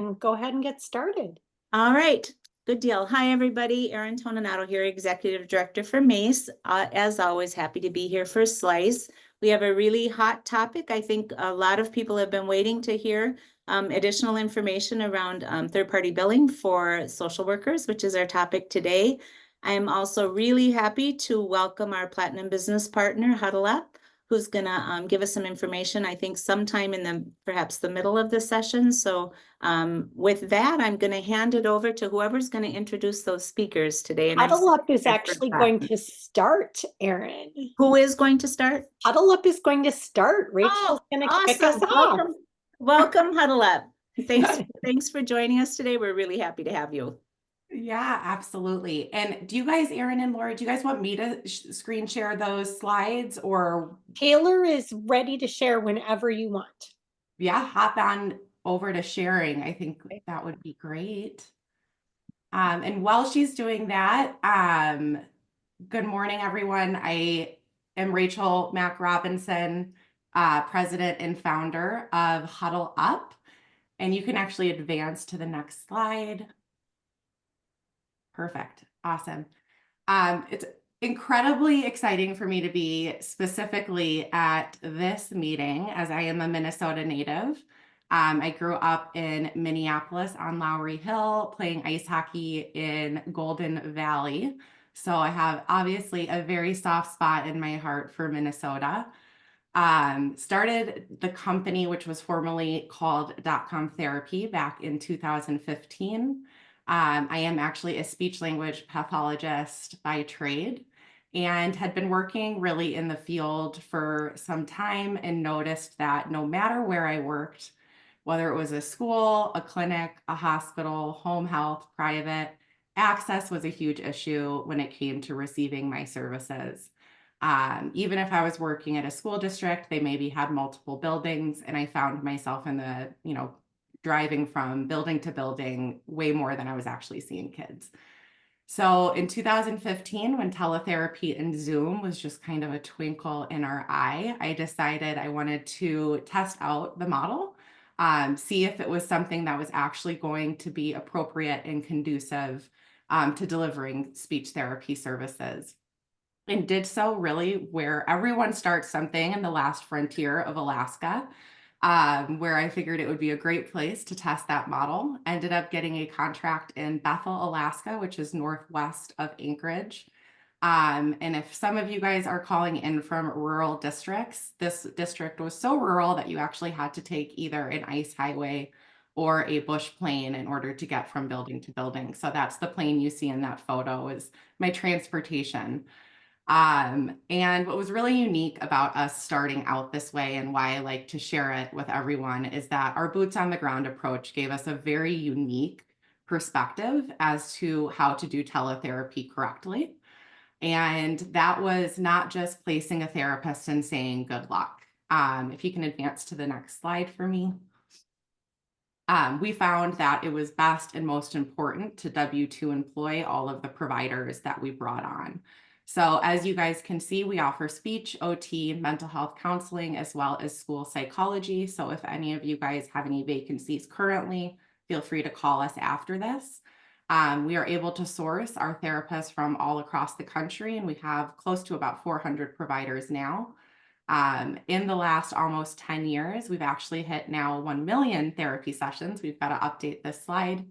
and go ahead and get started. All right, good deal. Hi, everybody. Erin Toninato here, Executive Director for MACE. As always, happy to be here for Slice. We have a really hot topic. I think a lot of people have been waiting to hear additional information around third-party billing for social workers, which is our topic today. I am also really happy to welcome our Platinum Business Partner, Huddle Up, who's going to give us some information, I think sometime in perhaps the middle of the session. So with that, I'm going to hand it over to whoever's going to introduce those speakers today. And Huddle Up is actually going to start, Erin. Who is going to start? Huddle Up is going to start. Rachel's Oh, going to kick us awesome. off. Welcome, Huddle Up. Thanks for joining us today. We're really happy to have you. Yeah, absolutely. And do you guys, Erin and Laura, do you guys want me to screen share those slides or? Taylor is ready to share whenever you want. Yeah, hop on over to sharing. I think that would be great. And while she's doing that, good morning, everyone. I am Rachel Mack Robinson, President and founder of Huddle Up. And you can actually advance to the next slide. Perfect. Awesome. It's incredibly exciting for me to be specifically at this meeting as I am a Minnesota native. I grew up in Minneapolis on Lowry Hill, playing ice hockey in Golden Valley. So I have obviously a very soft spot in my heart for Minnesota. Started the company, which was formerly called .com Therapy, back in 2015. I am actually a speech language pathologist by trade and had been working really in the field for some time and noticed that no matter where I worked, whether it was a school, a clinic, a hospital, home health, private, access was a huge issue when it came to receiving my services. Even if I was working at a school district, they maybe had multiple buildings, and I found myself in the, driving from building to building way more than I was actually seeing kids. So in 2015, when teletherapy and Zoom was just kind of a twinkle in our eye, I decided I wanted to test out the model, see if it was something that was actually going to be appropriate and conducive to delivering speech therapy services. And did so really where everyone starts something in the last frontier of Alaska, where I figured it would be a great place to test that model. Ended up getting a contract in Bethel, Alaska, which is northwest of Anchorage. And if some of you guys are calling in from rural districts, this district was so rural that you actually had to take either an ice highway or a bush plane in order to get from building to building. So that's the plane you see in that photo is my transportation. And what was really unique about us starting out this way and why I like to share it with everyone is that our boots on the ground approach gave us a very unique perspective as to how to do teletherapy correctly. And that was not just placing a therapist and saying good luck. If you can advance to the next slide for me. We found that it was best and most important to W-2 employ all of the providers that we brought on. So as you guys can see, we offer speech, OT, mental health counseling, as well as school psychology. So if any of you guys have any vacancies currently, feel free to call us after this. We are able to source our therapists from all across the country, and we have close to about 400 providers now. In the last almost 10 years, we've actually hit now 1 million therapy sessions. We've got to update this slide.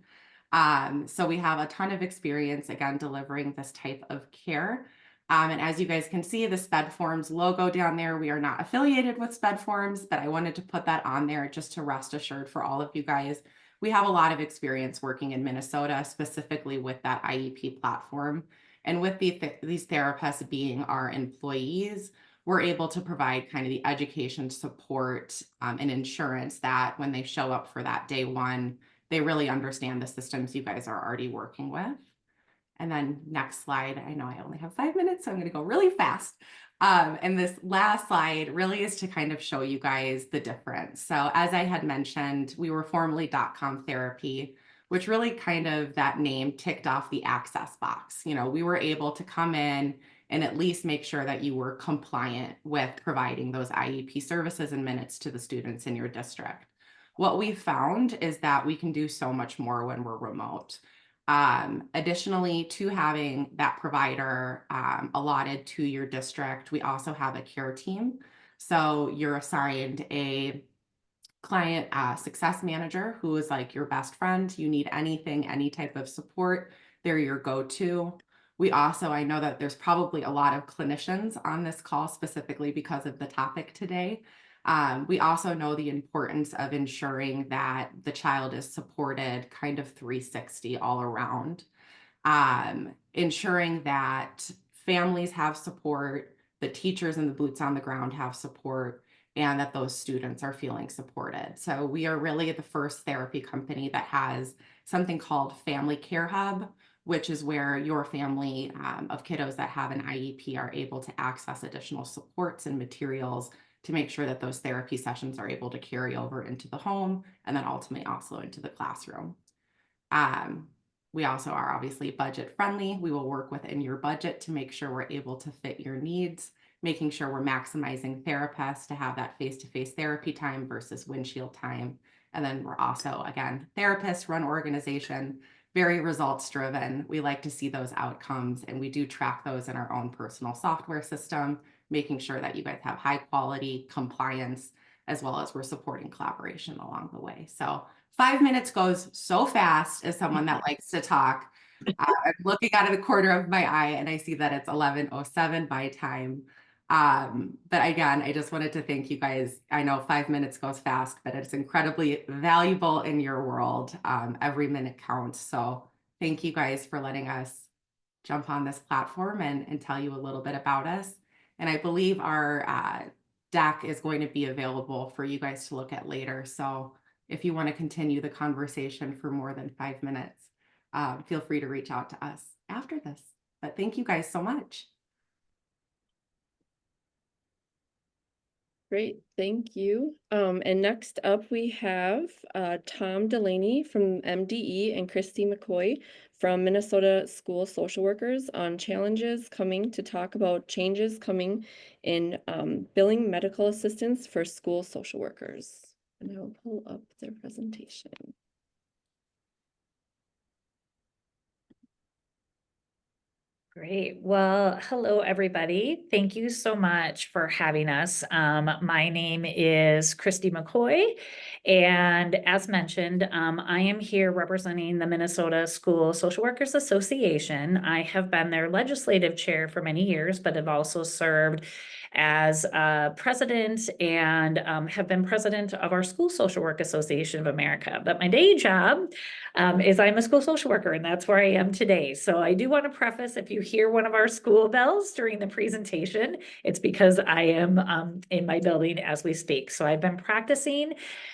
So we have a ton of experience, again, delivering this type of care. And as you guys can see, the SpedForms logo down there, we are not affiliated with SpedForms, but I wanted to put that on there just to rest assured for all of you guys. We have a lot of experience working in Minnesota, specifically with that IEP platform. And with these therapists being our employees, we're able to provide kind of the education support and insurance that when they show up for that day one, they really understand the systems you guys are already working with. And then next slide, I know I only have 5 minutes, so I'm going to go really fast. And this last slide really is to kind of show you guys the difference. So as I had mentioned, we were formerly .com Therapy, which really kind of that name ticked off the access box. We were able to come in and at least make sure that you were compliant with providing those IEP services and minutes to the students in your district. what we found is that we can do so much more when we're remote. Additionally to having that provider allotted to your district, we also have a care team. So you're assigned a client success manager who is like your best friend. You need anything, any type of support, they're your go-to. We also, I know that there's probably a lot of clinicians on this call specifically because of the topic today. We also know the importance of ensuring that the child is supported kind of 360 all around. Ensuring that families have support, the teachers and the boots on the ground have support, and that those students are feeling supported. So we are really the first therapy company that has something called Family Care Hub, which is where your family of kiddos that have an IEP are able to access additional supports and materials to make sure that those therapy sessions are able to carry over into the home and then ultimately also into the classroom. We also are obviously budget friendly. We will work within your budget to make sure we're able to fit your needs, making sure we're maximizing therapists to have that face-to-face therapy time versus windshield time. And then we're also, again, therapists run organization, very results driven. We like to see those outcomes, and we do track those in our own personal software system, making sure that you guys have high quality compliance, as well as we're supporting collaboration along the way. So 5 minutes goes so fast as someone that likes to talk. I'm looking out of the corner of my eye and I see that it's 11:07 by time. But again, I just wanted to thank you guys. I know 5 minutes goes fast, but it's incredibly valuable in your world. Every minute counts. So thank you guys for letting us jump on this platform and tell you a little bit about us. And I believe our deck is going to be available for you guys to look at later. So if you want to continue the conversation for more than 5 minutes, feel free to reach out to us after this. But thank you guys so much. Great, thank you. And next up we have Tom Delaney from MDE and Christy McCoy from Minnesota School Social Workers on challenges coming to talk about changes coming in billing medical assistance for school social workers. And I'll pull up their presentation. Great. Well, hello, everybody. Thank you so much for having us. My name is Christy McCoy, and as mentioned, I am here representing the Minnesota School Social Workers Association. I have been their legislative chair for many years, but have also served as president and have been president of our School Social Work Association of America. But my day job is I'm a school social worker, and that's where I am today. So I do want to preface, if you hear one of our school bells during the presentation, it's because I am in my building as we speak. So I've been practicing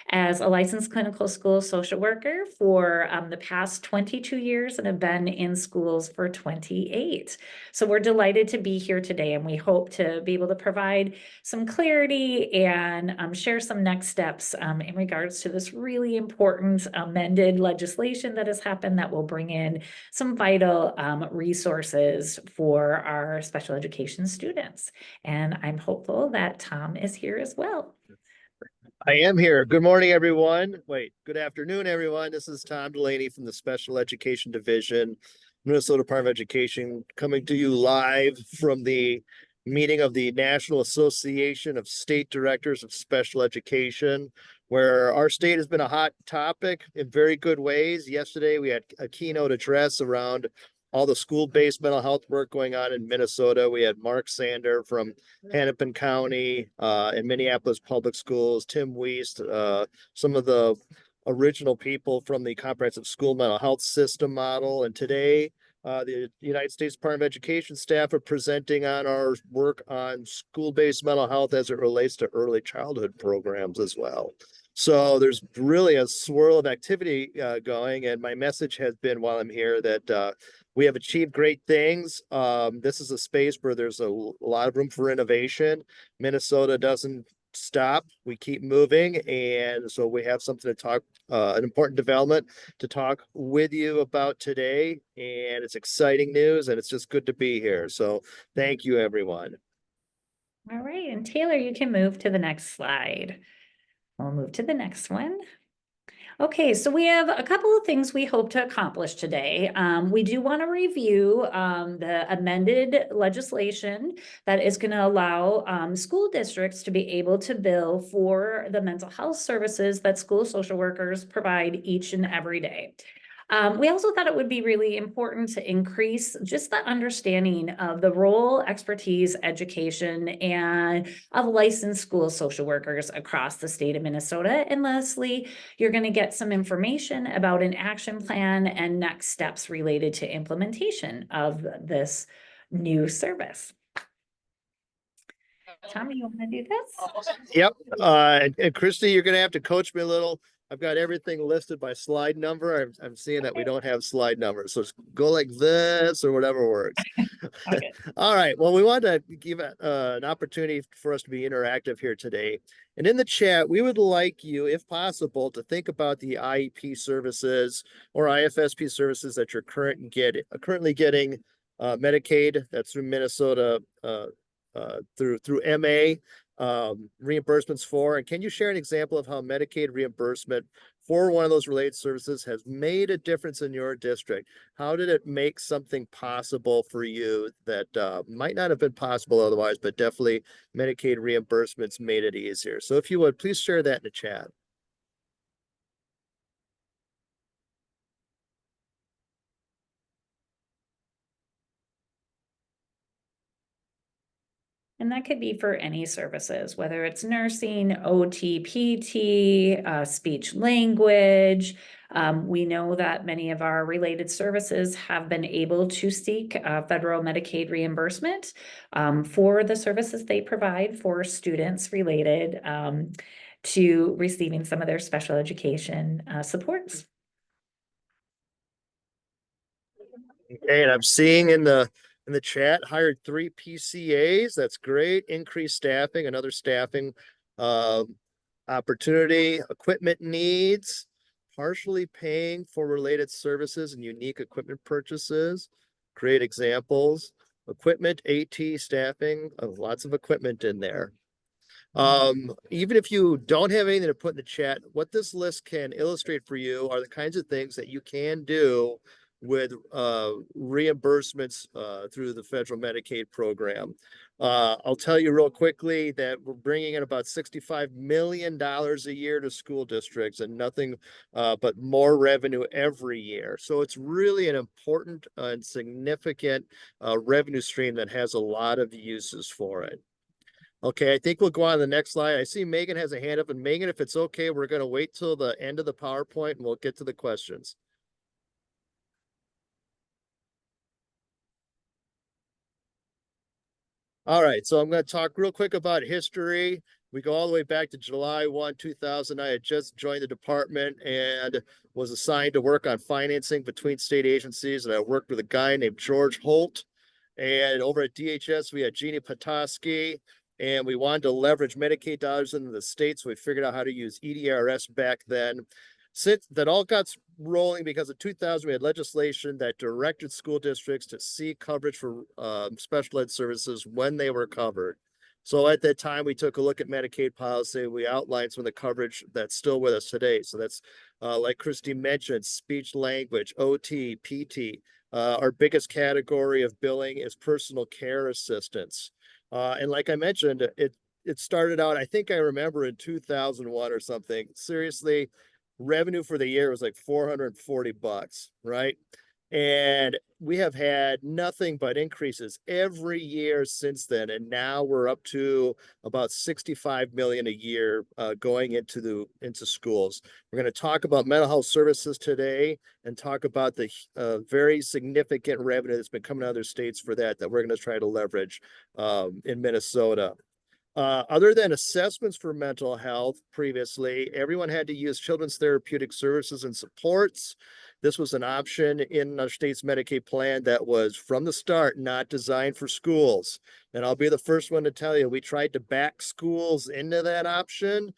as a licensed clinical school social worker for the past 22 years and have been in schools for 28. So we're delighted to be here today, and we hope to be able to provide some clarity and share some next steps in regards to this really important amended legislation that has happened that will bring in some vital resources for our special education students. And I'm hopeful that Tom is here as well. I am here. Good morning, everyone. Good afternoon, everyone. This is Tom Delaney from the Special Education Division, Minnesota Department of Education, coming to you live from the meeting of the National Association of State Directors of Special Education, where our state has been a hot topic in very good ways. Yesterday, we had a keynote address around all the school-based mental health work going on in Minnesota. We had Mark Sander from Hennepin County and Minneapolis Public Schools, Tim Wiest, some of the original people from the Comprehensive School Mental Health System model. And today, the United States Department of Education staff are presenting on our work on school-based mental health as it relates to early childhood programs as well. So there's really a swirl of activity going, and my message has been while I'm here that we have achieved great things. This is a space where there's a lot of room for innovation. Minnesota doesn't stop. We keep moving, and so we have something to talk, an important development to talk with you about today, and it's exciting news, and it's just good to be here. So thank you, everyone. All right, and Taylor, you can move to the next slide. We'll move to the next one. Okay, so we have a couple of things we hope to accomplish today. We do want to review the amended legislation that is going to allow school districts to be able to bill for the mental health services that school social workers provide each and every day. We also thought it would be really important to increase just the understanding of the role, expertise, education, and of licensed school social workers across the state of Minnesota. And lastly, you're going to get some information about an action plan and next steps related to implementation of this new service. Tom, you want to do this? Yep. And Christy, you're gonna have to coach me a little. I've got everything listed by slide number. I'm seeing that we don't have slide numbers, so just go like this or whatever works. Okay. All right. Well, we wanted to give an opportunity for us to be interactive here today. And in the chat, we would like you, if possible, to think about the IEP services or IFSP services that you're currently getting Medicaid. That's through Minnesota through MA reimbursements for. And can you share an example of how Medicaid reimbursement for one of those related services has made a difference in your district? How did it make something possible for you that might not have been possible otherwise, but definitely Medicaid reimbursements made it easier? So if you would, please share that in the chat. And that could be for any services, whether it's nursing, OT, PT, speech language. We know that many of our related services have been able to seek federal Medicaid reimbursement for the services they provide for students related to receiving some of their special education supports. Okay, and I'm seeing in the chat, hired 3 PCAs. That's great. Increased staffing, another staffing opportunity, equipment needs, partially paying for related services and unique equipment purchases. Great examples. Equipment, AT, staffing, lots of equipment in there. Even if you don't have anything to put in the chat, what this list can illustrate for you are the kinds of things that you can do with reimbursements through the federal Medicaid program. I'll tell you real quickly that we're bringing in about $65 million a year to school districts and nothing but more revenue every year. So it's really an important and significant revenue stream that has a lot of uses for it. Okay, I think we'll go on to the next slide. I see Megan has a hand up, and Megan, if it's okay, we're going to wait till the end of the PowerPoint and we'll get to the questions. All right, so I'm going to talk real quick about history. We go all the way back to July 1, 2000. I had just joined the department and was assigned to work on financing between state agencies. And I worked with a guy named George Holt. And over at DHS, we had Jeannie Petoskey. And we wanted to leverage Medicaid dollars into the state. So we figured out how to use EDRS back then. Since that all got rolling because of 2000, we had legislation that directed school districts to seek coverage for special ed services when they were covered. So at that time, we took a look at Medicaid policy. We outlined some of the coverage that's still with us today. So that's like Christy mentioned, speech language, OT, PT. Our biggest category of billing is personal care assistance. And like I mentioned, it started out, I think I remember in 2001 or something. Seriously, revenue for the year was like $440, right? And we have had nothing but increases every year since then. And now we're up to about 65 million a year going into schools. We're going to talk about mental health services today and talk about the very significant revenue that's been coming out of other states for that we're going to try to leverage in Minnesota. Other than assessments for mental health previously, everyone had to use children's therapeutic services and supports. This was an option in our state's Medicaid plan that was from the start not designed for schools. And I'll be the first one to tell you, we tried to back schools into that option.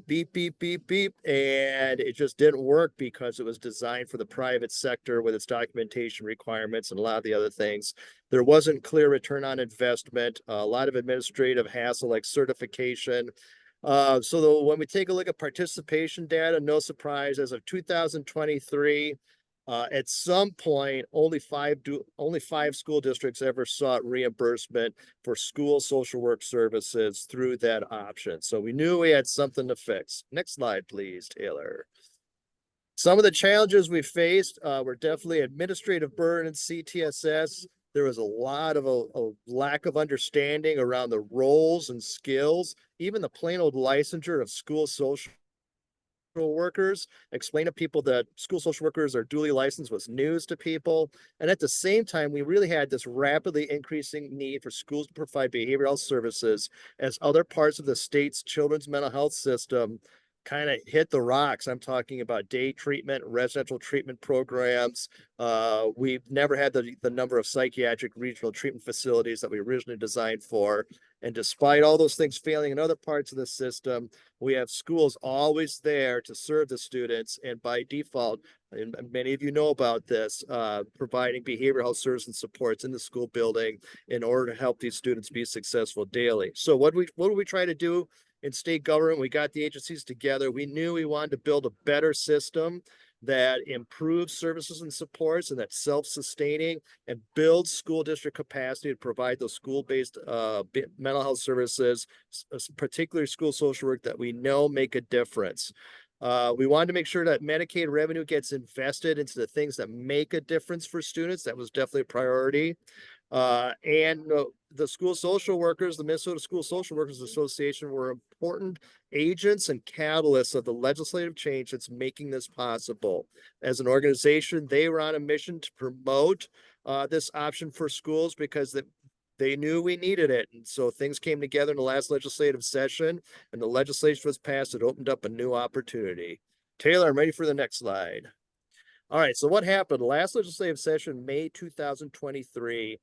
Beep, beep, beep, beep. And it just didn't work because it was designed for the private sector with its documentation requirements and a lot of the other things. There wasn't clear return on investment, a lot of administrative hassle like certification. When we take a look at participation data, no surprise, as of 2023, at some point, only five school districts ever sought reimbursement for school social work services through that option. So we knew we had something to fix. Next slide, please, Taylor. Some of the challenges we faced were definitely administrative burden, CTSS. There was a lot of a lack of understanding around the roles and skills, even the plain old licensure of school social workers. Explain to people that school social workers are duly licensed was news to people. And at the same time, we really had this rapidly increasing need for schools to provide behavioral health services as other parts of the state's children's mental health system kind of hit the rocks. I'm talking about day treatment, residential treatment programs. We've never had the number of psychiatric regional treatment facilities that we originally designed for. And despite all those things failing in other parts of the system, we have schools always there to serve the students. And by default, and many of you know about this, providing behavioral health services and supports in the school building in order to help these students be successful daily. So what do we try to do in state government? We got the agencies together. We knew we wanted to build a better system that improves services and supports and that's self-sustaining and builds school district capacity to provide those school-based mental health services, particularly school social work, that we know make a difference. We wanted to make sure that Medicaid revenue gets invested into the things that make a difference for students. That was definitely a priority. The school social workers, the Minnesota School Social Workers Association, were important agents and catalysts of the legislative change that's making this possible. As an organization, they were on a mission to promote this option for schools because they knew we needed it. And so things came together in the last legislative session and the legislation was passed. It opened up a new opportunity. Taylor, I'm ready for the next slide. All right, so what happened? Last legislative session, May 2023,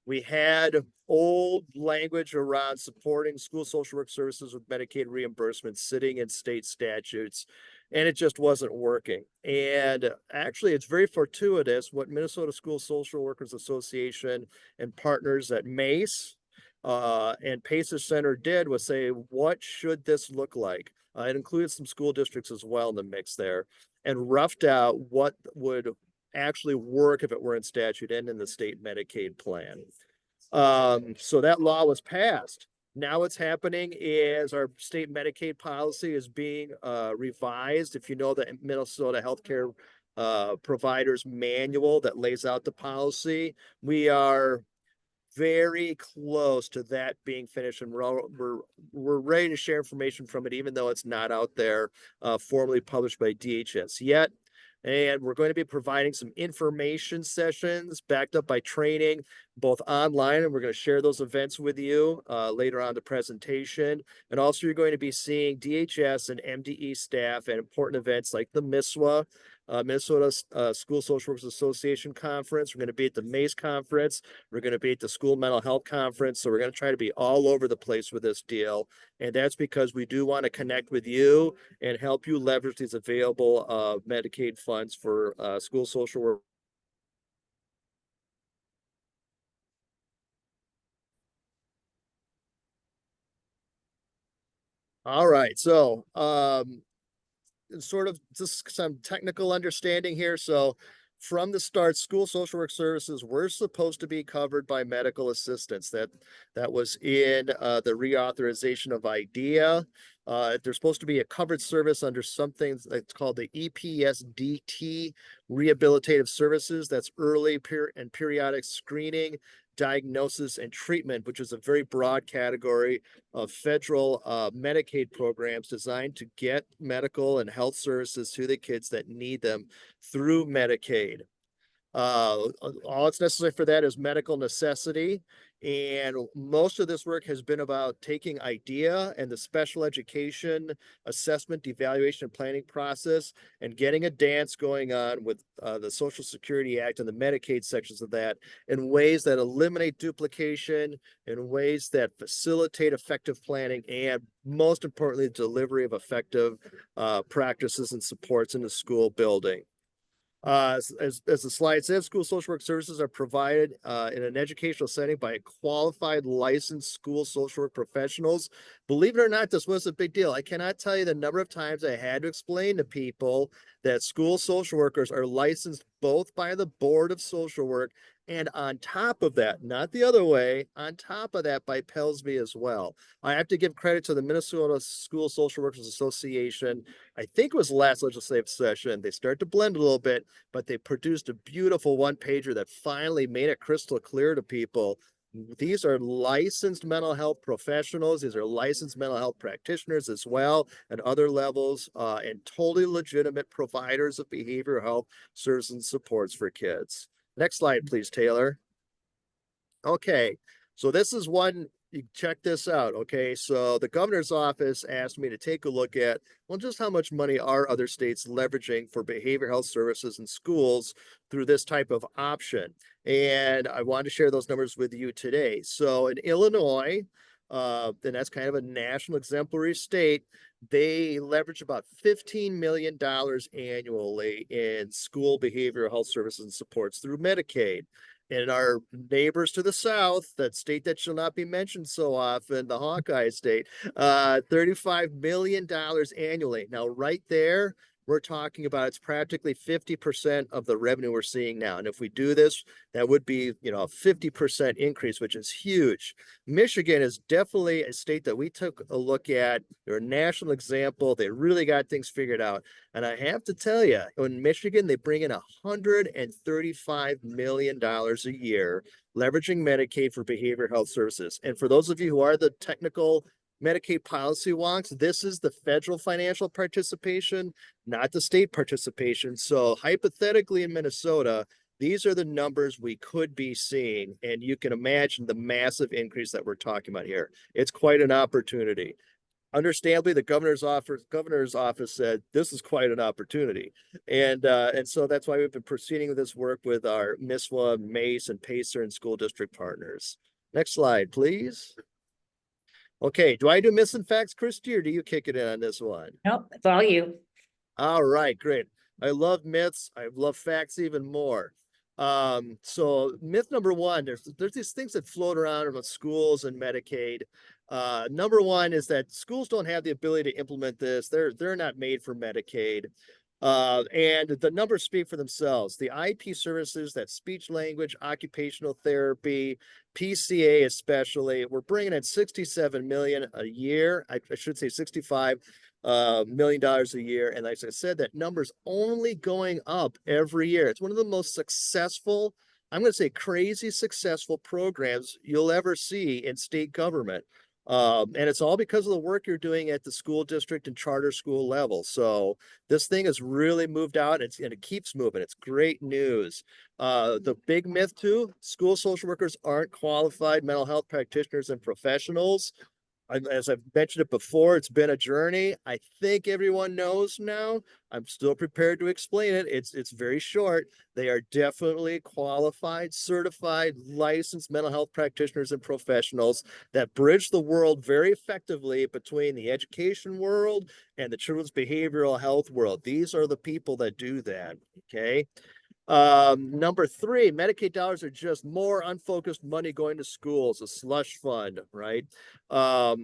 we had old language around supporting school social work services with Medicaid reimbursement sitting in state statutes, and it just wasn't working. And actually, it's very fortuitous what Minnesota School Social Workers Association and partners at MACE and Pacer Center did was say, what should this look like? It included some school districts as well in the mix there, and roughed out what would actually work if it were in statute and in the state Medicaid plan. So that law was passed. Now what's happening is our state Medicaid policy is being revised. If you know the Minnesota Healthcare Providers Manual that lays out the policy, we are very close to that being finished, and we're ready to share information from it, even though it's not out there formally published by DHS yet. And we're going to be providing some information sessions backed up by training, both online, and we're going to share those events with you later on the presentation. And also you're going to be seeing DHS and MDE staff at important events like the MISWA, Minnesota School Social Workers Association Conference. We're going to be at the MACE Conference. We're going to be at the School Mental Health Conference. So we're going to try to be all over the place with this deal. And that's because we do want to connect with you and help you leverage these available Medicaid funds for school social work. All right, so sort of just some technical understanding here. So from the start, school social work services were supposed to be covered by medical assistance. That was in the reauthorization of IDEA. There's supposed to be a covered service under something that's called the EPSDT rehabilitative services. That's early and periodic screening, diagnosis, and treatment, which is a very broad category of federal Medicaid programs designed to get medical and health services to the kids that need them through Medicaid. All that's necessary for that is medical necessity. And most of this work has been about taking IDEA and the special education assessment, evaluation, and planning process and getting a dance going on with the Social Security Act and the Medicaid sections of that in ways that eliminate duplication, in ways that facilitate effective planning, and most importantly, delivery of effective practices and supports in the school building. As the slide says, school social work services are provided in an educational setting by qualified licensed school social work professionals. Believe it or not, this was a big deal. I cannot tell you the number of times I had to explain to people that school social workers are licensed both by the Board of Social Work and on top of that, not the other way, on top of that by PELSB as well. I have to give credit to the Minnesota School Social Workers Association. I think it was the last legislative session. They start to blend a little bit, but they produced a beautiful one pager that finally made it crystal clear to people. These are licensed mental health professionals. These are licensed mental health practitioners as well at other levels, and totally legitimate providers of behavioral health services and supports for kids. Next slide, please, Taylor. Okay, so this is one, you check this out. Okay, so the governor's office asked me to take a look at, well, just how much money are other states leveraging for behavioral health services in schools through this type of option. And I wanted to share those numbers with you today. So in Illinois, and that's kind of a national exemplary state, they leverage about $15 million annually in school behavioral health services and supports through Medicaid. And our neighbors to the south, that state that shall not be mentioned so often, the Hawkeye state, $35 million annually. Now, right there, we're talking about it's practically 50% of the revenue we're seeing now. And if we do this, that would be, you know, a 50% increase, which is huge. Michigan is definitely a state that we took a look at. They're a national example. They really got things figured out. And I have to tell you, in Michigan, they bring in $135 million a year, leveraging Medicaid for behavioral health services. And for those of you who are the technical Medicaid policy wonks, this is the federal financial participation, not the state participation. So hypothetically in Minnesota, these are the numbers we could be seeing, and you can imagine the massive increase that we're talking about here. It's quite an opportunity. Understandably, the governor's office said this is quite an opportunity, and so that's why we've been proceeding with this work with our MISWA, MACE, and PACER and school district partners. Next slide, please. Okay, do I do myths and facts, Christy, or do you kick it in on this one? Nope, it's all you. All right, great. I love myths. I love facts even more. So myth number one, there's these things that float around about schools and Medicaid. Number one is that schools don't have the ability to implement this. They're not made for Medicaid. And the numbers speak for themselves. The IP services, that speech language, occupational therapy, PCA especially, we're bringing in 67 million a year. I should say 65 million dollars a year. And like I said, that number's only going up every year. It's one of the most successful, I'm going to say crazy successful programs you'll ever see in state government. And it's all because of the work you're doing at the school district and charter school level. So this thing has really moved out, and it keeps moving. It's great news. The big myth too, school social workers aren't qualified mental health practitioners and professionals. As I've mentioned it before, it's been a journey. I think everyone knows now. I'm still prepared to explain it. It's very short. They are definitely qualified, certified, licensed mental health practitioners and professionals that bridge the world very effectively between the education world and the children's behavioral health world. These are the people that do that, okay? Number three, Medicaid dollars are just more unfocused money going to schools, a slush fund, right? The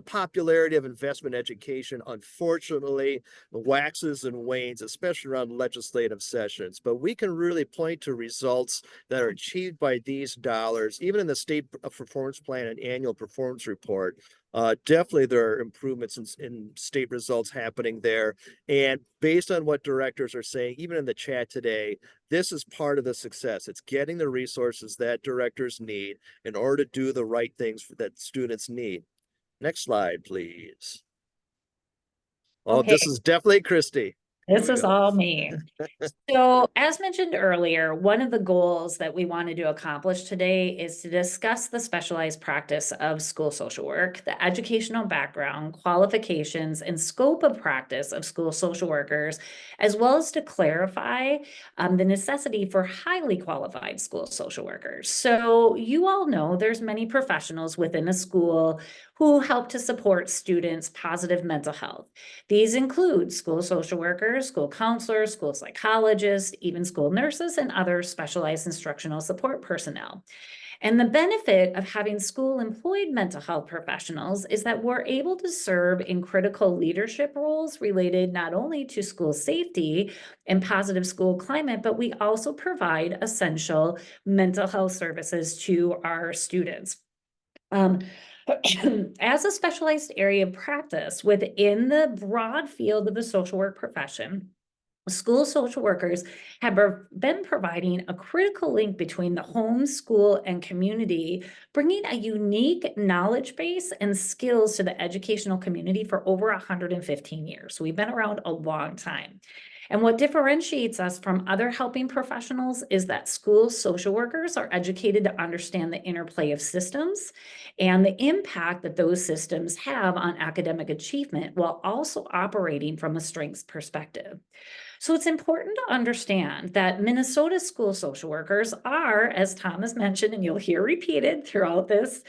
popularity of investment education, unfortunately, waxes and wanes, especially around legislative sessions. But we can really point to results that are achieved by these dollars, even in the state performance plan and annual performance report. Definitely there are improvements in state results happening there. And based on what directors are saying, even in the chat today, this is part of the success. It's getting the resources that directors need in order to do the right things that students need. Next slide, please. Oh, Okay. this is definitely Christy. This is all me. So as mentioned earlier, one of the goals that we wanted to accomplish today is to discuss the specialized practice of school social work, the educational background, qualifications, and scope of practice of school social workers, as well as to clarify the necessity for highly qualified school social workers. So you all know there's many professionals within a school who help to support students' positive mental health. These include school social workers, school counselors, school psychologists, even school nurses, and other specialized instructional support personnel. And the benefit of having school-employed mental health professionals is that we're able to serve in critical leadership roles related not only to school safety and positive school climate, but we also provide essential mental health services to our students. As a specialized area of practice within the broad field of the social work profession, school social workers have been providing a critical link between the home, school, and community, bringing a unique knowledge base and skills to the educational community for over 115 years. So we've been around a long time. And what differentiates us from other helping professionals is that school social workers are educated to understand the interplay of systems and the impact that those systems have on academic achievement while also operating from a strengths perspective. So it's important to understand that Minnesota school social workers are, as Tom has mentioned, and you'll hear repeated throughout this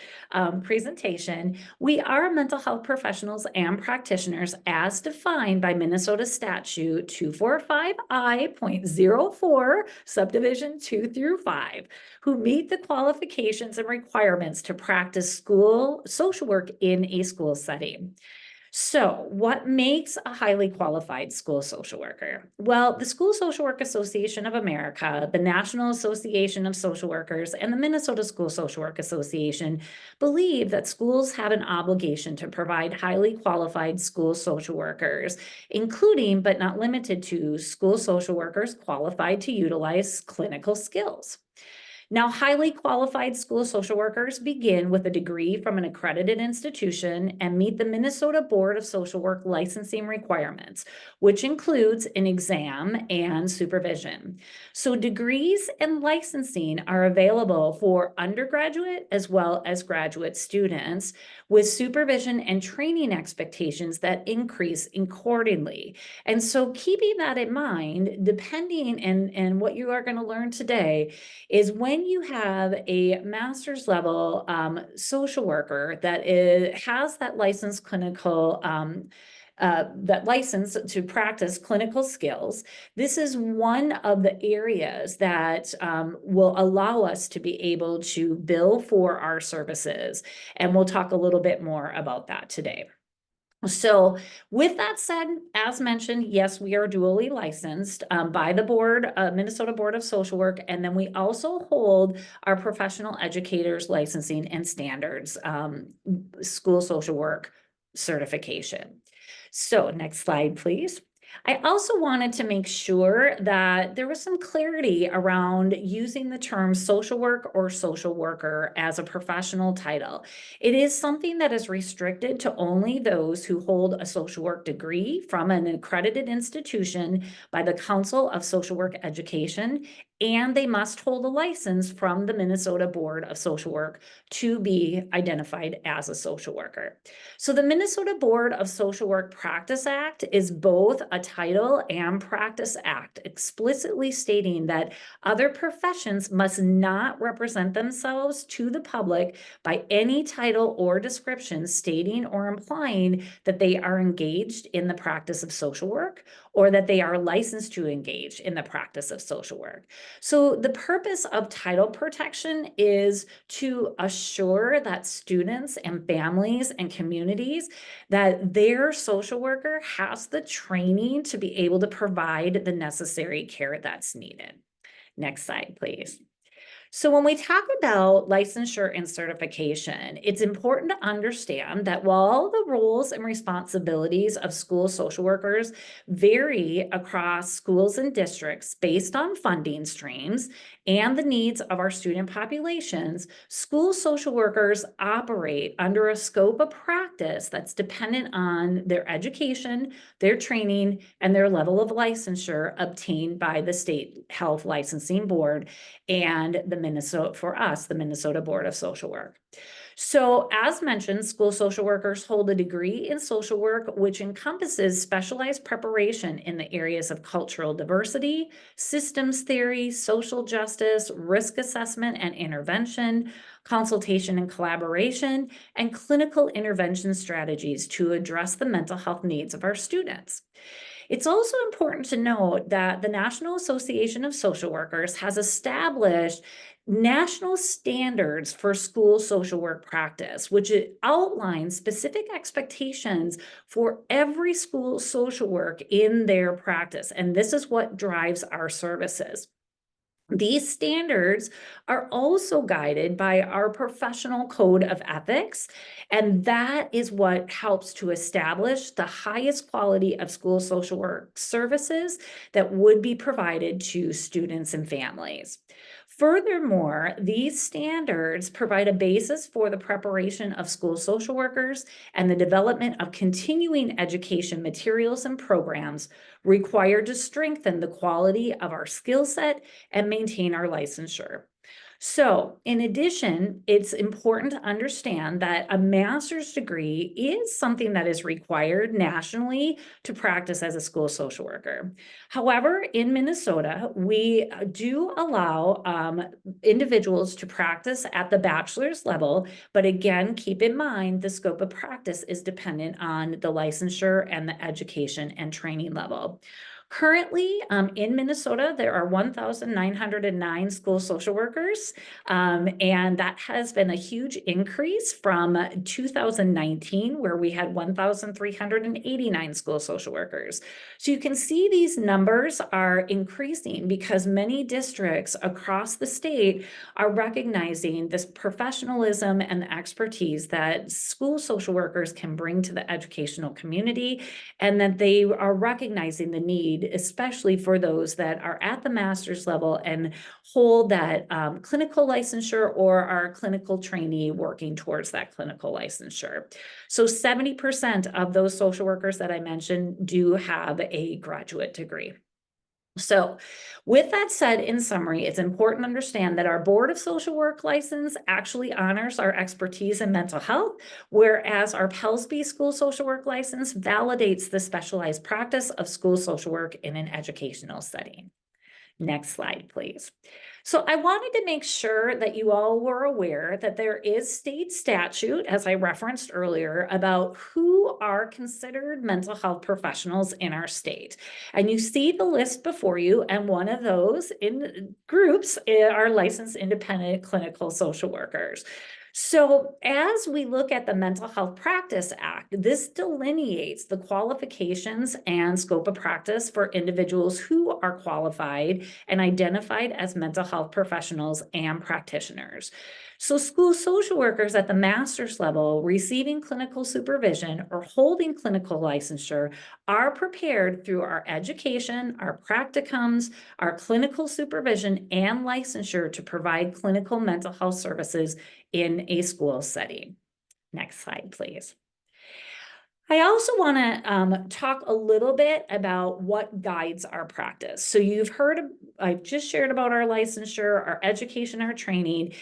presentation, we are mental health professionals and practitioners as defined by Minnesota statute 245I.04, subdivision 2 through 5, who meet the qualifications and requirements to practice school social work in a school setting. So what makes a highly qualified school social worker? Well, the School Social Work Association of America, the National Association of Social Workers, and the Minnesota School Social Work Association believe that schools have an obligation to provide highly qualified school social workers, including but not limited to school social workers qualified to utilize clinical skills. Now, highly qualified school social workers begin with a degree from an accredited institution and meet the Minnesota Board of Social Work licensing requirements, which includes an exam and supervision. So degrees and licensing are available for undergraduate as well as graduate students, with supervision and training expectations that increase accordingly. And so keeping that in mind, depending and what you are going to learn today is when you have a master's level social worker that has that licensed clinical that license to practice clinical skills, this is one of the areas that will allow us to be able to bill for our services. And we'll talk a little bit more about that today. So with that said, as mentioned, yes, we are dually licensed by the board, Minnesota Board of Social Work, and then we also hold our professional educators licensing and standards school social work certification. So next slide, please. I also wanted to make sure that there was some clarity around using the term social work or social worker as a professional title. It is something that is restricted to only those who hold a social work degree from an accredited institution by the Council of Social Work Education, and they must hold a license from the Minnesota Board of Social Work to be identified as a social worker. So the Minnesota Board of Social Work Practice Act is both a title and practice act, explicitly stating that other professions must not represent themselves to the public by any title or description stating or implying that they are engaged in the practice of social work or that they are licensed to engage in the practice of social work. So the purpose of title protection is to assure that students and families and communities that their social worker has the training to be able to provide the necessary care that's needed. Next slide, please. So when we talk about licensure and certification, it's important to understand that while the roles and responsibilities of school social workers vary across schools and districts based on funding streams and the needs of our student populations, school social workers operate under a scope of practice that's dependent on their education, their training, and their level of licensure obtained by the State Health Licensing Board and the Minnesota Board of Social Work. So as mentioned, school social workers hold a degree in social work, which encompasses specialized preparation in the areas of cultural diversity, systems theory, social justice, risk assessment and intervention, consultation and collaboration, and clinical intervention strategies to address the mental health needs of our students. It's also important to note that the National Association of Social Workers has established national standards for school social work practice, which outlines specific expectations for every school social work in their practice. And this is what drives our services. These standards are also guided by our professional code of ethics, and that is what helps to establish the highest quality of school social work services that would be provided to students and families. Furthermore, these standards provide a basis for the preparation of school social workers and the development of continuing education materials and programs required to strengthen the quality of our skill set and maintain our licensure. So, in addition, it's important to understand that a master's degree is something that is required nationally to practice as a school social worker. However, in Minnesota, we do allow individuals to practice at the bachelor's level, but again, keep in mind the scope of practice is dependent on the licensure and the education and training level. Currently, in Minnesota, there are 1,909 school social workers, and that has been a huge increase from 2019, where we had 1,389 school social workers. So you can see these numbers are increasing because many districts across the state are recognizing this professionalism and the expertise that school social workers can bring to the educational community, and that they are recognizing the need, especially for those that are at the master's level and hold that clinical licensure or are clinical trainee working towards that clinical licensure. So 70% of those social workers that I mentioned do have a graduate degree. So with that said, in summary, it's important to understand that our Board of Social Work license actually honors our expertise in mental health, whereas our PELSB School Social Work license validates the specialized practice of school social work in an educational setting. Next slide, please. So I wanted to make sure that you all were aware that there is state statute, as I referenced earlier, about who are considered mental health professionals in our state. And you see the list before you, and one of those in groups are licensed independent clinical social workers. So as we look at the Mental Health Practice Act, this delineates the qualifications and scope of practice for individuals who are qualified and identified as mental health professionals and practitioners. So school social workers at the master's level receiving clinical supervision or holding clinical licensure are prepared through our education, our practicums, our clinical supervision, and licensure to provide clinical mental health services in a school setting. Next slide, please. I also want to talk a little bit about what guides our practice. So you've heard, I've just shared about our licensure, our education, our training.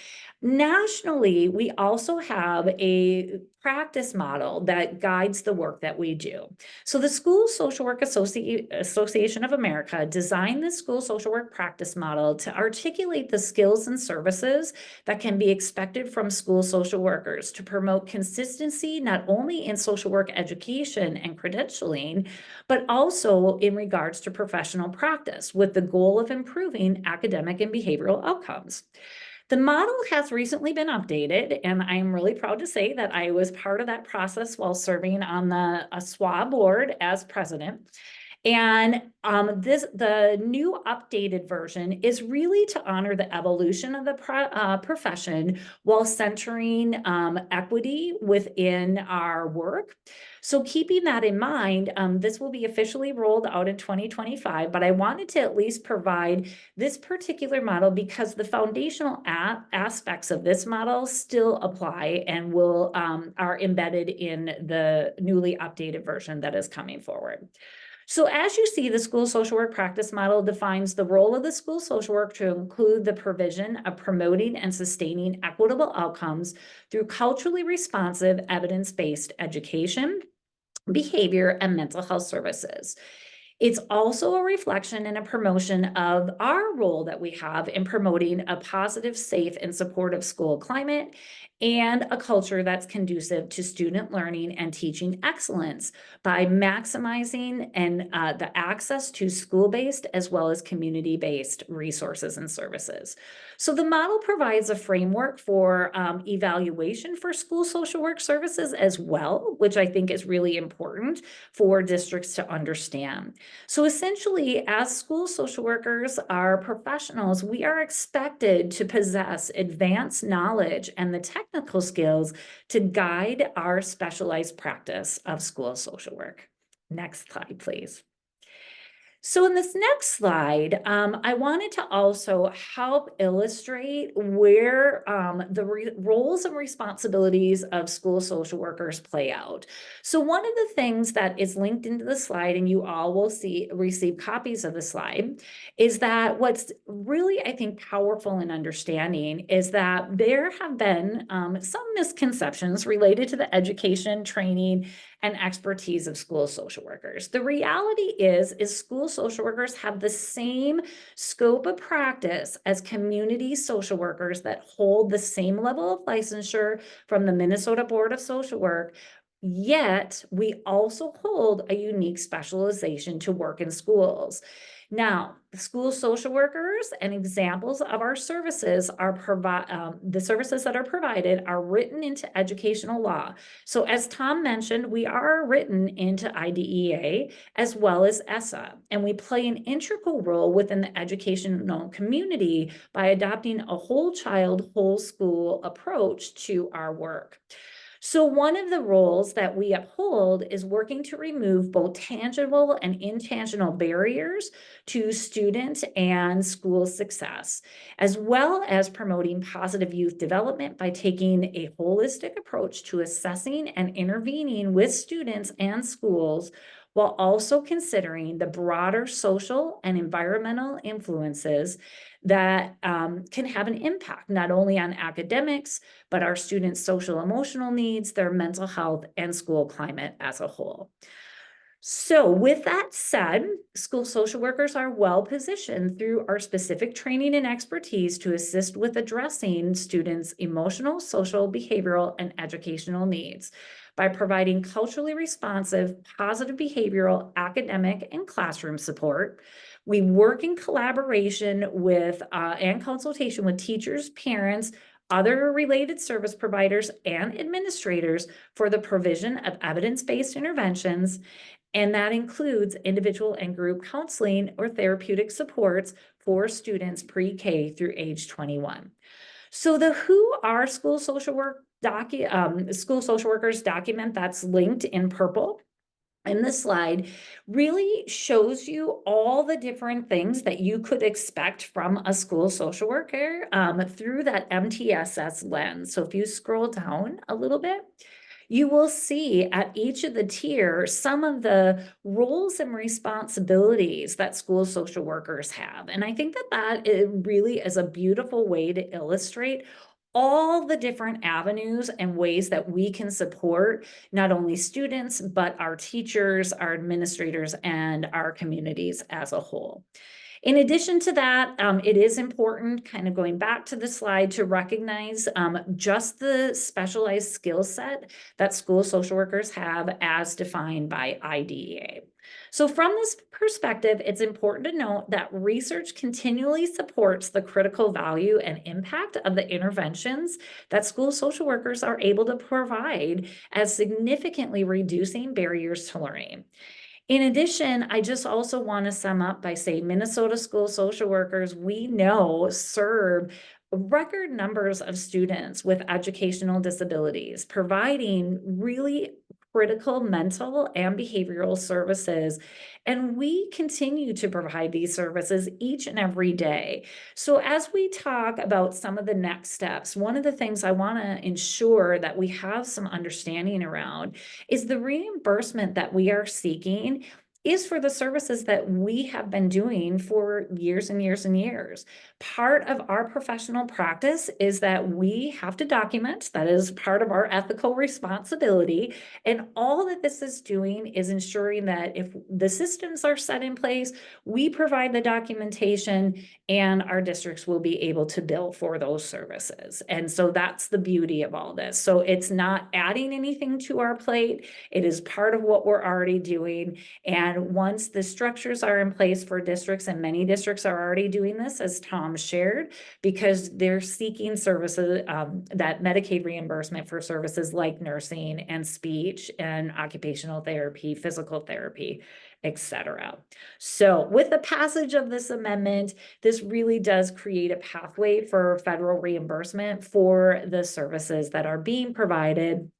Nationally, we also have a practice model that guides the work that we do. So the School Social Work Association of America designed the school social work practice model to articulate the skills and services that can be expected from school social workers to promote consistency, not only in social work education and credentialing, but also in regards to professional practice with the goal of improving academic and behavioral outcomes. The model has recently been updated, and I'm really proud to say that I was part of that process while serving on the SWA board as president. And the new updated version is really to honor the evolution of the profession while centering equity within our work. So keeping that in mind, this will be officially rolled out in 2025, but I wanted to at least provide this particular model because the foundational aspects of this model still apply and are embedded in the newly updated version that is coming forward. So as you see, the school social work practice model defines the role of the school social work to include the provision of promoting and sustaining equitable outcomes through culturally responsive, evidence-based education, behavior, and mental health services. It's also a reflection and a promotion of our role that we have in promoting a positive, safe, and supportive school climate and a culture that's conducive to student learning and teaching excellence by maximizing the access to school-based as well as community-based resources and services. So the model provides a framework for evaluation for school social work services as well, which I think is really important for districts to understand. So essentially, as school social workers are professionals, we are expected to possess advanced knowledge and the technical skills to guide our specialized practice of school social work. Next slide, please. So in this next slide, I wanted to also help illustrate where the roles and responsibilities of school social workers play out. So one of the things that is linked into the slide, and you all will receive copies of the slide, is that what's really, I think, powerful in understanding is that there have been some misconceptions related to the education, training, and expertise of school social workers. The reality is school social workers have the same scope of practice as community social workers that hold the same level of licensure from the Minnesota Board of Social Work, yet we also hold a unique specialization to work in schools. Now, school social workers and examples of our services are the services that are provided are written into educational law. So as Tom mentioned, we are written into IDEA as well as ESSA, and we play an integral role within the educational community by adopting a whole child, whole school approach to our work. So one of the roles that we uphold is working to remove both tangible and intangible barriers to student and school success, as well as promoting positive youth development by taking a holistic approach to assessing and intervening with students and schools, while also considering the broader social and environmental influences that can have an impact not only on academics, but our students' social emotional needs, their mental health, and school climate as a whole. So with that said, school social workers are well positioned through our specific training and expertise to assist with addressing students' emotional, social, behavioral, and educational needs by providing culturally responsive, positive behavioral, academic, and classroom support. We work in collaboration with and consultation with teachers, parents, other related service providers, and administrators for the provision of evidence-based interventions, and that includes individual and group counseling or therapeutic supports for students pre-K through age 21. So the Who Are School Social Workers document that's linked in purple in the slide really shows you all the different things that you could expect from a school social worker through that MTSS lens. So if you scroll down a little bit, you will see at each of the tiers some of the roles and responsibilities that school social workers have. And I think that really is a beautiful way to illustrate all the different avenues and ways that we can support not only students, but our teachers, our administrators, and our communities as a whole. In addition to that, it is important, kind of going back to the slide, to recognize just the specialized skill set that school social workers have as defined by IDEA. So from this perspective, it's important to note that research continually supports the critical value and impact of the interventions that school social workers are able to provide as significantly reducing barriers to learning. In addition, I just also want to sum up by saying Minnesota school social workers, we know, serve record numbers of students with educational disabilities, providing really critical mental and behavioral services. And we continue to provide these services each and every day. So as we talk about some of the next steps, one of the things I want to ensure that we have some understanding around is the reimbursement that we are seeking is for the services that we have been doing for years and years and years. Part of our professional practice is that we have to document, that is part of our ethical responsibility. And all that this is doing is ensuring that if the systems are set in place, we provide the documentation and our districts will be able to bill for those services. And so that's the beauty of all this. So it's not adding anything to our plate. It is part of what we're already doing. And once the structures are in place for districts, and many districts are already doing this, as Tom shared, because they're seeking services, that Medicaid reimbursement for services like nursing and speech and occupational therapy, physical therapy, etc. So with the passage of this amendment, this really does create a pathway for federal reimbursement for the services that are being provided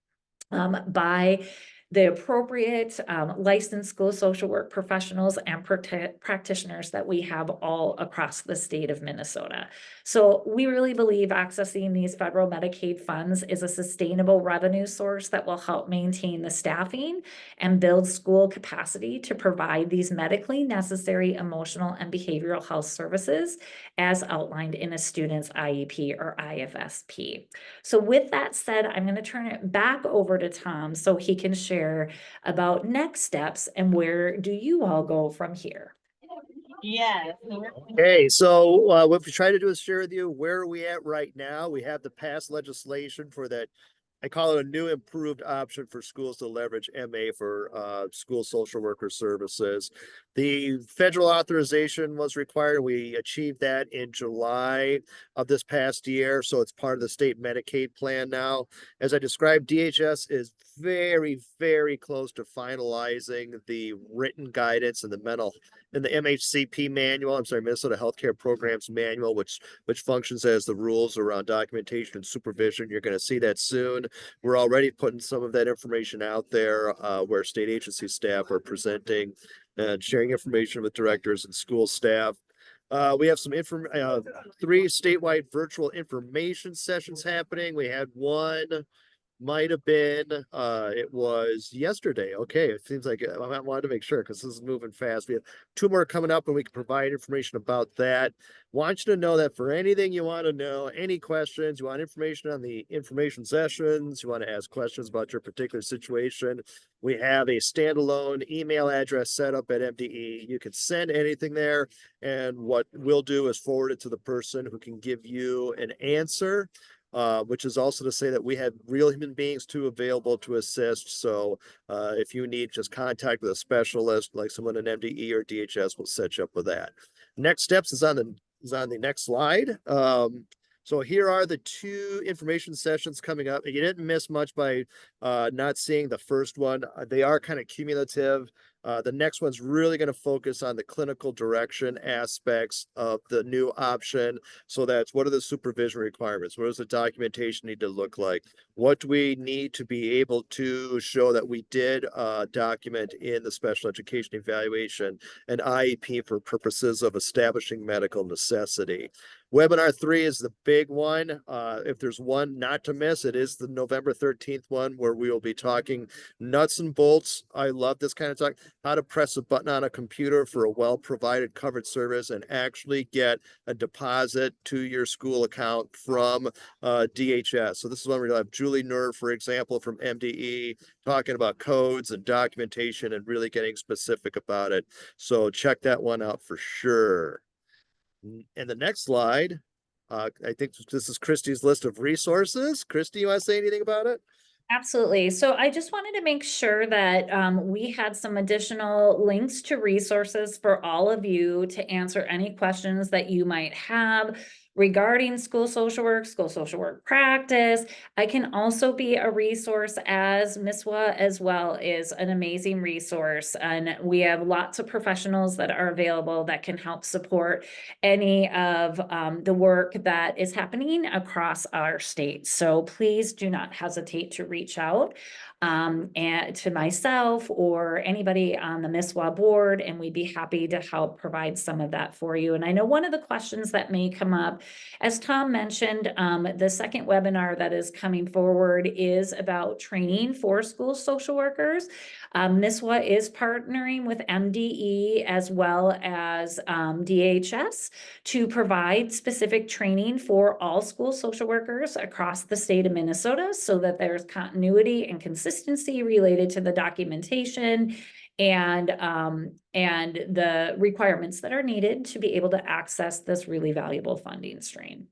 by the appropriate licensed school social work professionals and practitioners that we have all across the state of Minnesota. So we really believe accessing these federal Medicaid funds is a sustainable revenue source that will help maintain the staffing and build school capacity to provide these medically necessary emotional and behavioral health services as outlined in a student's IEP or IFSP. So with that said, I'm going to turn it back over to Tom so he can share about next steps and where do you all go from here. Yes. Okay, so what we try to do is share with you where are we at right now. We have the past legislation for that. I call it a new improved option for schools to leverage MA for school social worker services. The federal authorization was required. We achieved that in July of this past year. So it's part of the state Medicaid plan now. As I described, DHS is very, very close to finalizing the written guidance and the MHCP manual. I'm sorry, Minnesota Healthcare Programs Manual, which functions as the rules around documentation and supervision. You're going to see that soon. We're already putting some of that information out there where state agency staff are presenting and sharing information with directors and school staff. We have some 3 statewide virtual information sessions happening. We had one, might have been, it was yesterday. Okay, it seems like I wanted to make sure because this is moving fast. We have 2 more coming up and we can provide information about that. Want you to know that for anything you want to know, any questions, you want information on the information sessions, you want to ask questions about your particular situation, we have a standalone email address set up at MDE. You can send anything there, and what we'll do is forward it to the person who can give you an answer. Which is also to say that we have real human beings too available to assist. So if you need just contact with a specialist, like someone in MDE or DHS, will set you up with that. Next steps is on the next slide. So here are the 2 information sessions coming up. You didn't miss much by not seeing the first one. They are kind of cumulative. The next one's really going to focus on the clinical direction aspects of the new option. So that's what are the supervision requirements? What does the documentation need to look like? What do we need to be able to show that we did document in the special education evaluation and IEP for purposes of establishing medical necessity? Webinar 3 is the big one. If there's one not to miss, it is the November 13th one where we will be talking nuts and bolts. I love this kind of talk. How to press a button on a computer for a well-provided covered service and actually get a deposit to your school account from DHS. So this is one where you'll have Julie Nur, for example, from MDE, talking about codes and documentation and really getting specific about it. So check that one out for sure. And the next slide, I think this is Christy's list of resources. Christy, you want to say anything about it? Absolutely. So I just wanted to make sure that we had some additional links to resources for all of you to answer any questions that you might have regarding school social work practice. I can also be a resource, as MISWA as well is an amazing resource. And we have lots of professionals that are available that can help support any of the work that is happening across our state. So please do not hesitate to reach out and to myself or anybody on the MISWA board, and we'd be happy to help provide some of that for you. And I know one of the questions that may come up as Tom mentioned, the second webinar that is coming forward is about training for school social workers. MISWA is partnering with MDE as well as DHS to provide specific training for all school social workers across the state of Minnesota so that there's continuity and consistency related to the documentation and the requirements that are needed to be able to access this really valuable funding stream.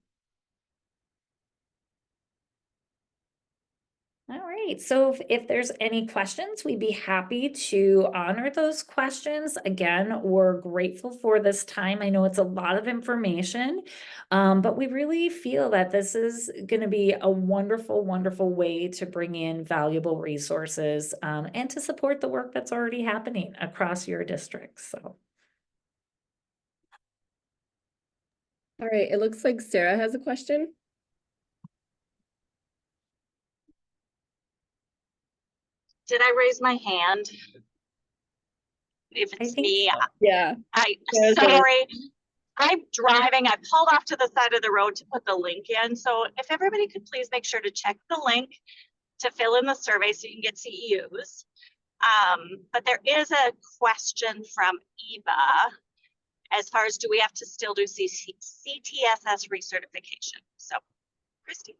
All right, so if there's any questions, we'd be happy to honor those questions. Again, we're grateful for this time. I know it's a lot of information, but we really feel that this is going to be a wonderful, wonderful way to bring in valuable resources and to support the work that's already happening across your districts. So. All right, it looks like Sarah has a question. Did I raise my hand? If I it's think me, so. Yeah. I'm sorry. I'm driving. I pulled off to the side of the road to put the link in. So if everybody could please make sure to check the link to fill in the survey so you can get CEUs. But there is a question from Eva as far as do we have to still do CTSS recertification? So, Christy.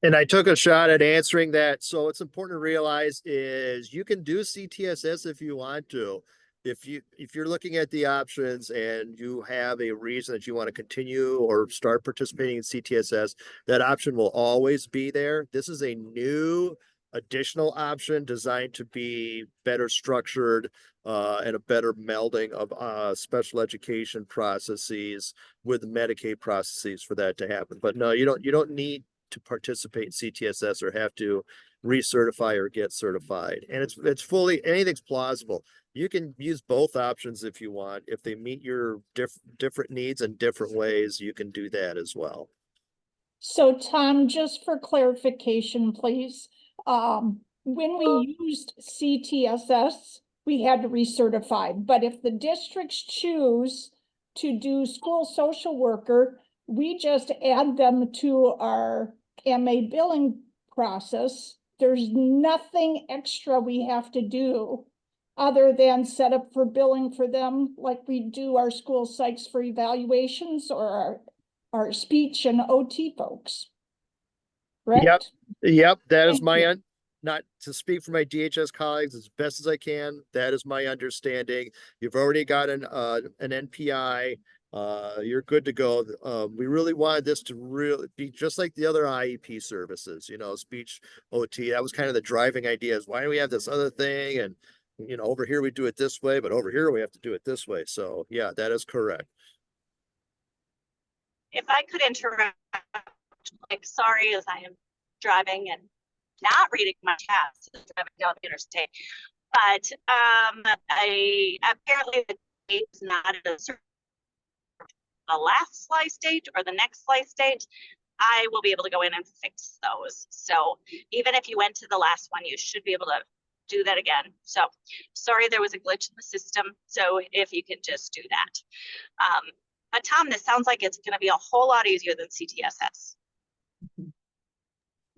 And I took a shot at answering that. So what's important to realize is you can do CTSS if you want to. If you're looking at the options and you have a reason that you want to continue or start participating in CTSS, that option will always be there. This is a new additional option designed to be better structured and a better melding of special education processes with Medicaid processes for that to happen. But no, you don't need to participate in CTSS or have to recertify or get certified. And it's fully, anything's plausible. You can use both options if you want. If they meet your different needs in different ways, you can do that as well. So Tom, just for clarification, please, when we used CTSS, we had to recertify, but if the districts choose to do school social worker, we just add them to our MA billing process. There's nothing extra we have to do other than set up for billing for them like we do our school psychs for evaluations or our speech and OT folks. Correct? Yep, that is Thank my you. not to speak for my DHS colleagues as best as I can. That is my understanding. You've already got an NPI. You're good to go. We really wanted this to really be just like the other IEP services, speech, OT. That was kind of the driving idea is why do we have this other thing? And, over here we do it this way, but over here we have to do it this way. So yeah, that is correct. If I could interrupt, like, sorry, as I am driving and not reading my tabs, driving down the interstate, but apparently the date is not at a certain the last slice date or the next slice date. I will be able to go in and fix those. So even if you went to the last one, you should be able to do that again. So sorry, there was a glitch in the system. So if you can just do that. But Tom, this sounds like it's going to be a whole lot easier than CTSS.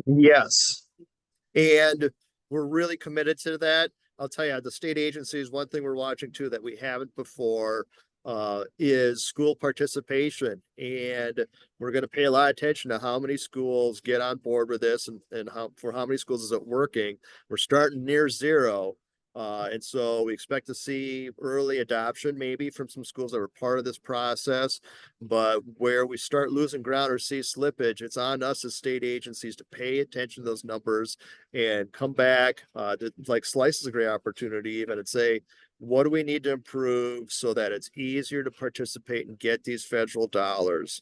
Yes. And we're really committed to that. I'll tell you, the state agencies, one thing we're watching too that we haven't before is school participation. And we're going to pay a lot of attention to how many schools get on board with this and for how many schools is it working. We're starting near zero. And so we expect to see early adoption maybe from some schools that were part of this process, but where we start losing ground or see slippage, it's on us as state agencies to pay attention to those numbers and come back like Slice is a great opportunity even and say, what do we need to improve so that it's easier to participate and get these federal dollars?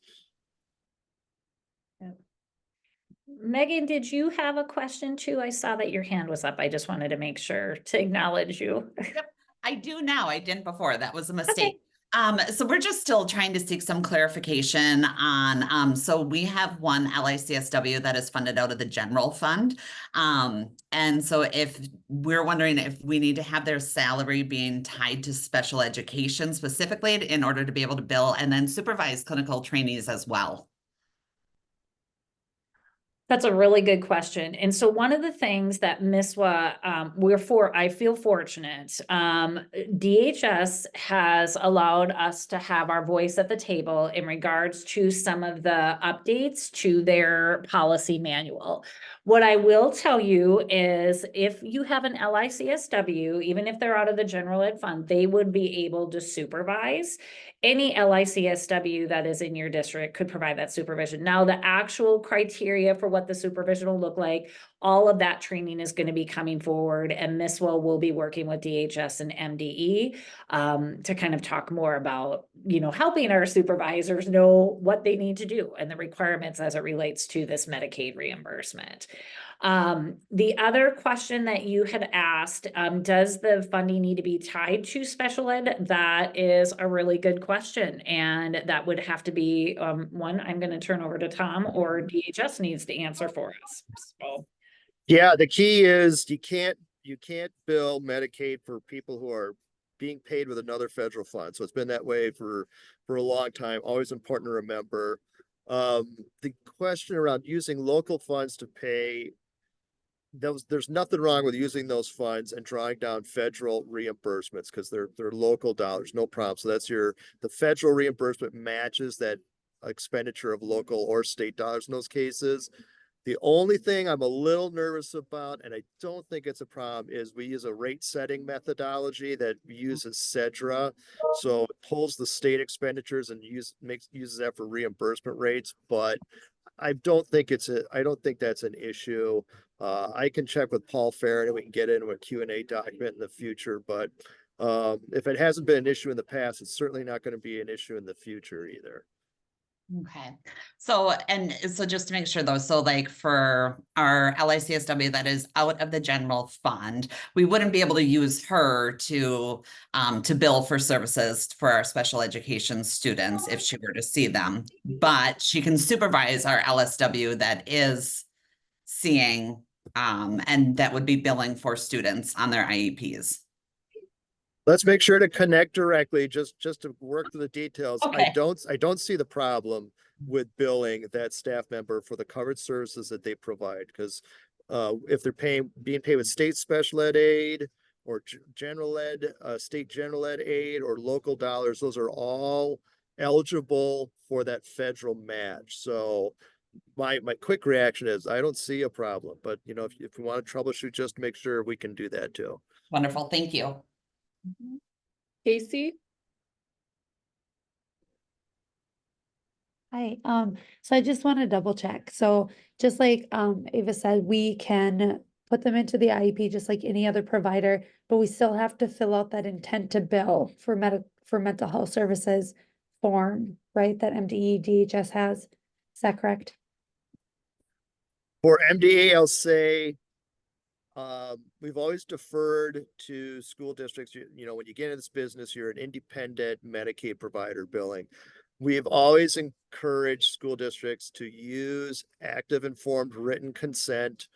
Megan, did you have a question too? I saw that your hand was up. I just wanted to make sure to acknowledge you. Yep, I do now. I didn't before. That was a mistake. So we're just still trying to seek some clarification on, so we have one LICSW that is funded out of the general fund. And so if we're wondering if we need to have their salary being tied to special education specifically in order to be able to bill and then supervise clinical trainees as well. That's a really good question. And so one of the things that MISWA, I feel fortunate. DHS has allowed us to have our voice at the table in regards to some of the updates to their policy manual. What I will tell you is if you have an LICSW, even if they're out of the general ed fund, they would be able to supervise. Any LICSW that is in your district could provide that supervision. Now, the actual criteria for what the supervision will look like, all of that training is going to be coming forward, and MISWA will be working with DHS and MDE to kind of talk more about, helping our supervisors know what they need to do and the requirements as it relates to this Medicaid reimbursement. The other question that you had asked, does the funding need to be tied to special ed? That is a really good question. And that would have to be one I'm going to turn over to Tom, or DHS needs to answer for us. So. Yeah, the key is you can't bill Medicaid for people who are being paid with another federal fund. So it's been that way for a long time. Always important to remember. The question around using local funds to pay, there's nothing wrong with using those funds and drawing down federal reimbursements because they're local dollars, no problem. So that's the federal reimbursement matches that expenditure of local or state dollars in those cases. The only thing I'm a little nervous about, and I don't think it's a problem, is we use a rate setting methodology that uses CEDRA. So it pulls the state expenditures and uses that for reimbursement rates. But I don't think that's an issue. I can check with Paul Farron and we can get into a Q&A document in the future. But if it hasn't been an issue in the past, it's certainly not going to be an issue in the future either. Okay. So just to make sure though, so like for our LICSW that is out of the general fund, we wouldn't be able to use her to bill for services for our special education students if she were to see them, but she can supervise our LSW that is seeing and that would be billing for students on their IEPs. Let's make sure to connect directly, just to work through the details. Okay. I don't see the problem with billing that staff member for the covered services that they provide, because if they're being paid with state special ed aid or general ed, state general ed aid or local dollars, those are all eligible for that federal match. So my quick reaction is I don't see a problem, but if we want to troubleshoot, just make sure we can do that too. Wonderful. Thank you. Casey? Hi, so I just want to double check. So just like Ava said, we can put them into the IEP just like any other provider, but we still have to fill out that intent to bill for mental health services form, right? That MDE DHS has. Is that correct? For MDE, I'll say we've always deferred to school districts. When you get into this business, you're an independent Medicaid provider billing. We've always encouraged school districts to use active informed written consent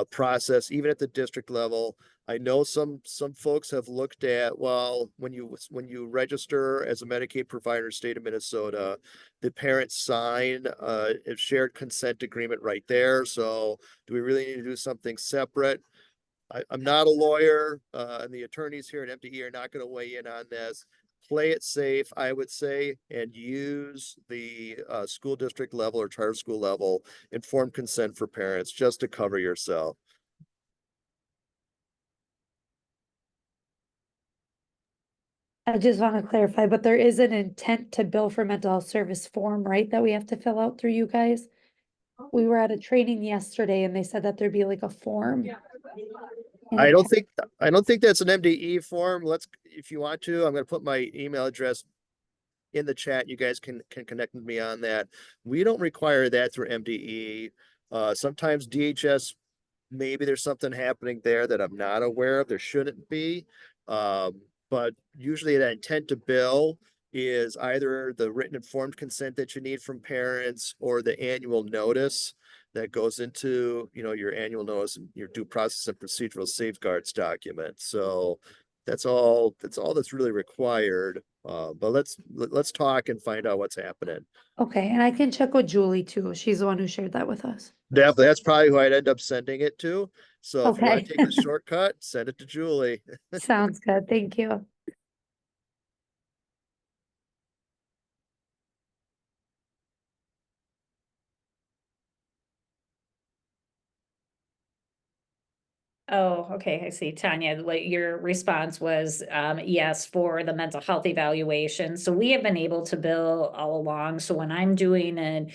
process, even at the district level. I know some folks have looked at, well, when you register as a Medicaid provider in the state of Minnesota, the parents sign a shared consent agreement right there. So do we really need to do something separate? I'm not a lawyer, and the attorneys here at MDE are not going to weigh in on this. Play it safe, I would say, and use the school district level or charter school level informed consent for parents just to cover yourself. I just want to clarify, but there is an intent to bill for mental health service form, right? That we have to fill out through you guys. We were at a training yesterday and they said that there'd be like a form. I don't think that's an MDE form. If you want to, I'm going to put my email address in the chat. You guys can connect with me on that. We don't require that through MDE. Sometimes DHS, maybe there's something happening there that I'm not aware of. There shouldn't be. But usually that intent to bill is either the written informed consent that you need from parents or the annual notice that goes into, your annual notice and your due process and procedural safeguards document. So that's all that's really required. But let's talk and find out what's happening. Okay, and I can check with Julie too. She's the one who shared that with us. Definitely, that's probably who I'd end up sending it to. So if you want Okay. to take a shortcut, send it to Julie. Sounds good. Thank you. Oh, okay, I see, Tanya, like your response was, yes, for the mental health evaluation. So we have been able to bill all along. So when I'm doing an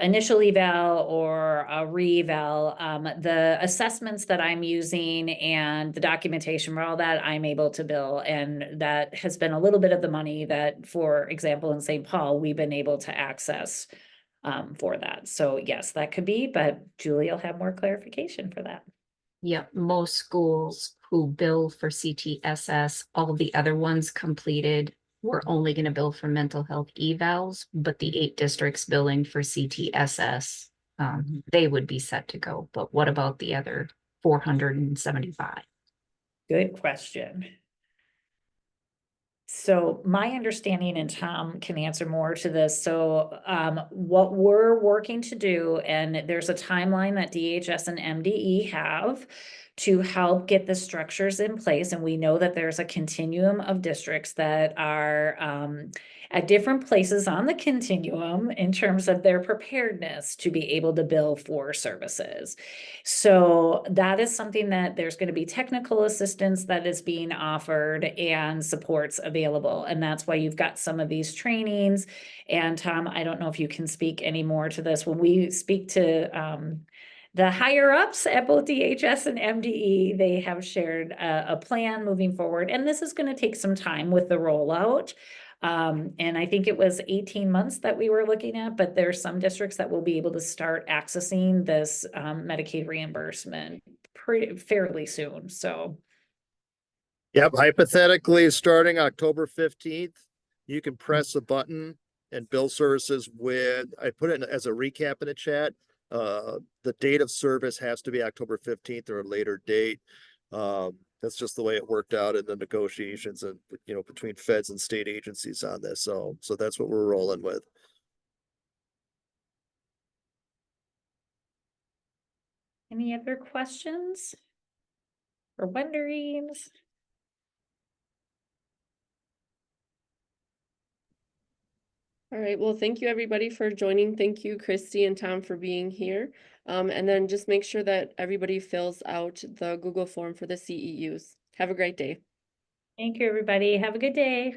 initial eval or a re-eval, the assessments that I'm using and the documentation for all that, I'm able to bill. And that has been a little bit of the money that, for example, in St. Paul, we've been able to access for that. So yes, that could be, but Julie will have more clarification for that. Yep, most schools who bill for CTSS, all the other ones completed, we're only gonna bill for mental health evals, but the 8 districts billing for CTSS, they would be set to go. But what about the other 475? Good question. So my understanding, and Tom can answer more to this, so what we're working to do, and there's a timeline that DHS and MDE have to help get the structures in place, and we know that there's a continuum of districts that are at different places on the continuum in terms of their preparedness to be able to bill for services. So that is something that there's going to be technical assistance that is being offered and supports available. And that's why you've got some of these trainings. And Tom, I don't know if you can speak any more to this. When we speak to the higher ups at both DHS and MDE, they have shared a plan moving forward. And this is going to take some time with the rollout. And I think it was 18 months that we were looking at, but there's some districts that will be able to start accessing this Medicaid reimbursement fairly soon. So. Yep, hypothetically, starting October 15th, you can press a button and bill services with, I put it as a recap in the chat. The date of service has to be October 15th or a later date. That's just the way it worked out in the negotiations and, between feds and state agencies on this. So that's what we're rolling with. Any other questions or wonderings? All right, well, thank you everybody for joining. Thank you, Christy and Tom, for being here. And then just make sure that everybody fills out the Google form for the CEUs. Have a great day. Thank you, everybody. Have a good day.